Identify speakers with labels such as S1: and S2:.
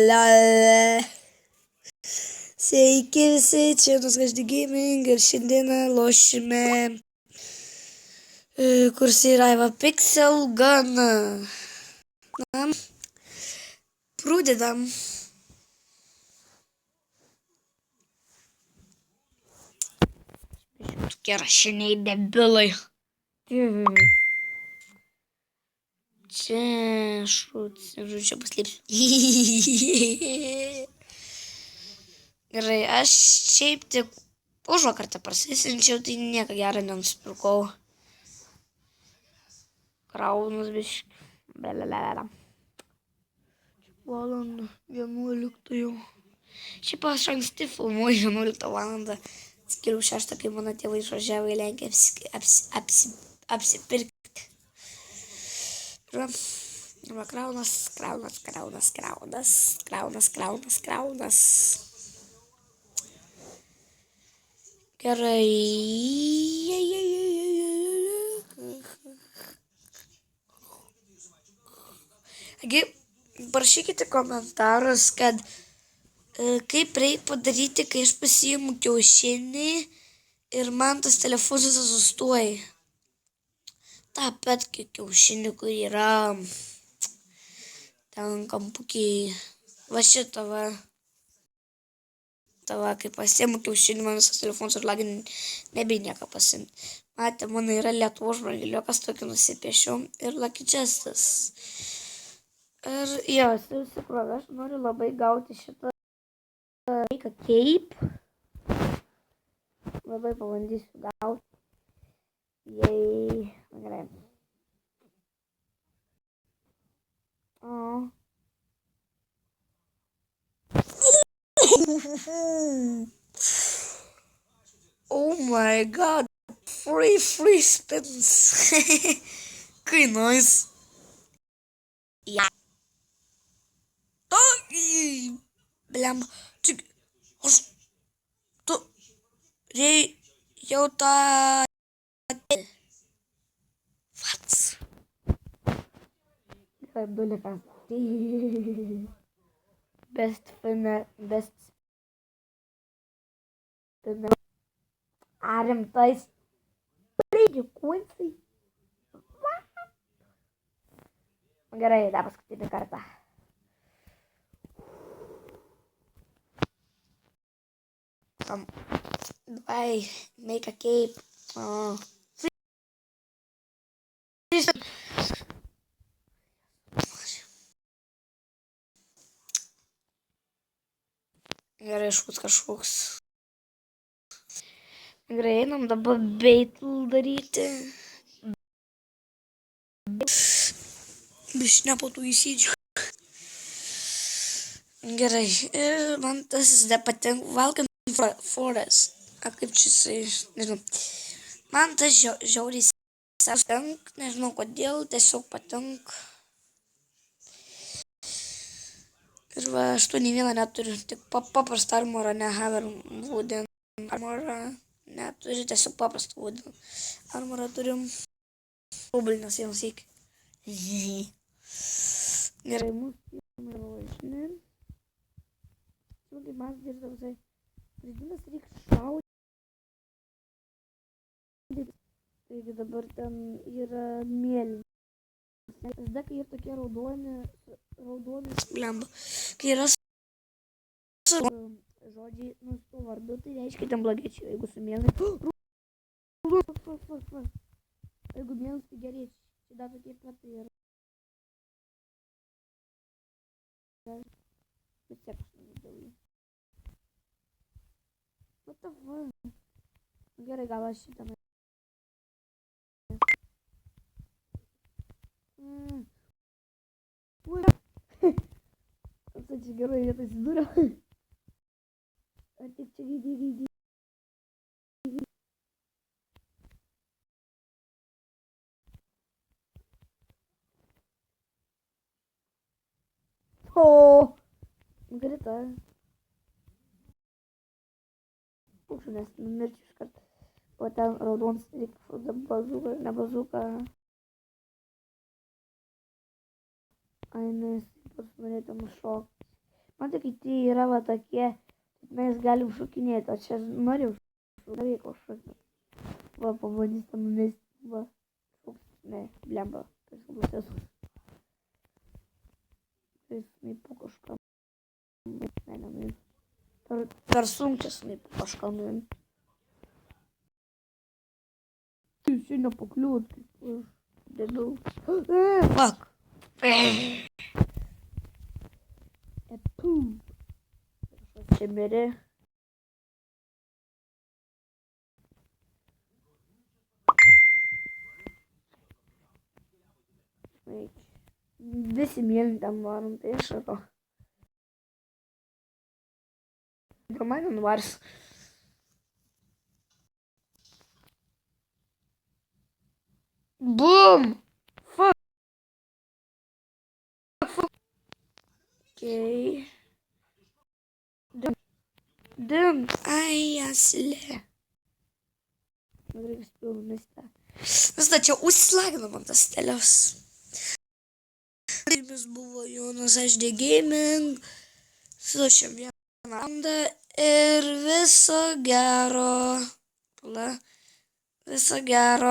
S1: la. Sveiki visi, čia Nuskashdi Gaming ir šiandieną lošime kurs yra Pixel Gun. Na, pradedam. Tokie rašiniai debilai. Čia žodžiu paslėpsiu. Gerai, aš šiaip tik užvakartą prasisinčiau, tai nieko gero nenusipirkau. Kraunus biški. Belelelelem. Valandą 11 jau. Šiaip aš anksti filmuoju 11 valandą. Skiriau 6, kai mano tėvai išvažiavo į Lenkiją apsipirkti. Va, kraunas. Gerai. Taigi, parašykite komentarus, kad kaip reikia padaryti, kai aš pasiimu kiaušinį ir man tas telefonas sustoja. Ta petki kiaušinį, kur yra ten kampukiai. Va šitą va. Tava, kai pasiimu kiaušinį, man visas telefonas užlagina, nebei nieko pasimti. Matė, mano yra Lietuvos žmogiliukas, tokį nusipiešiau ir Lucky Chestas. Ir jo, esu įsikrovę, aš noriu labai gauti šitą Make a Cape. Labai pabandysiu gauti. Jei, gerai. Oh my god, free spins. Que nice. Yeah. Ai, blem. Aš tu jau tą Vats. Kaip dulikas. Best spinner. Rimtais. Ridikuosi. Gerai, dar paskutinį kartą. Bye, Make a Cape. Gerai, šūs kažkoks. Gerai, einam dabar beitlų daryti. Bišne po tų įsydžių. Gerai, ir man tas nepatinka. Welcome Forest. Kaip čia jisai, nežinau. Man tas žiauriai patinka, nežinau kodėl, tiesiog patinka. Ir va, 8-1 neturiu, tik paprastą armorą, ne Haver Wooden armorą neturiu, tiesiog paprastą Wooden armorą turim. Publinas jiems iki. Gerai, mūsų važinė. Kaip man dirba visai. Žaidimas reikia šaudyti. Taigi dabar ten yra mėlynas. Tada, kai yra tokie raudoni blemba. Kai yra žodžiai su vardu, tai reiškia ten blogiečiai. Jeigu su mėlynai. Jeigu mėlynas, tai gerai. Čia dar tokie pat yra. Bet tiek aš nežinau jį. What the fuck? Gerai, gal aš šitą. Tai čia gerai vietoj įsidūrė. Ar tik čia gydį. O, grita. Pūkščiu, nes numirčiu iš karto. O ten raudonas reikia bazuka, ne bazuka. Ai, nes pas norėtų nušokti. Matai, kai tai yra va tokie, mes galim šokinėti, o čia noriu šokinėti, šokinėti. Va, pabandys tam numesti, va, ne, blemba, tai sublasės. Tai snaipu kažką, ne, per sunkia snaipu kažką nuimti. Tai čia nepakliūt, kaip aš debil. Fuck. Čia mirė. Visi mėlyni ten varom, tai aš sakau. Pro mane nuvaris. Boom! Fuck! Okay. Dum! Ai, aslė. Reikia spėjau numesti. Vis da čia užsislagino man tas stelios. Jumis buvo Jonas HD Gaming. Sulošiam vieną valandą ir viso gero. Viso gero.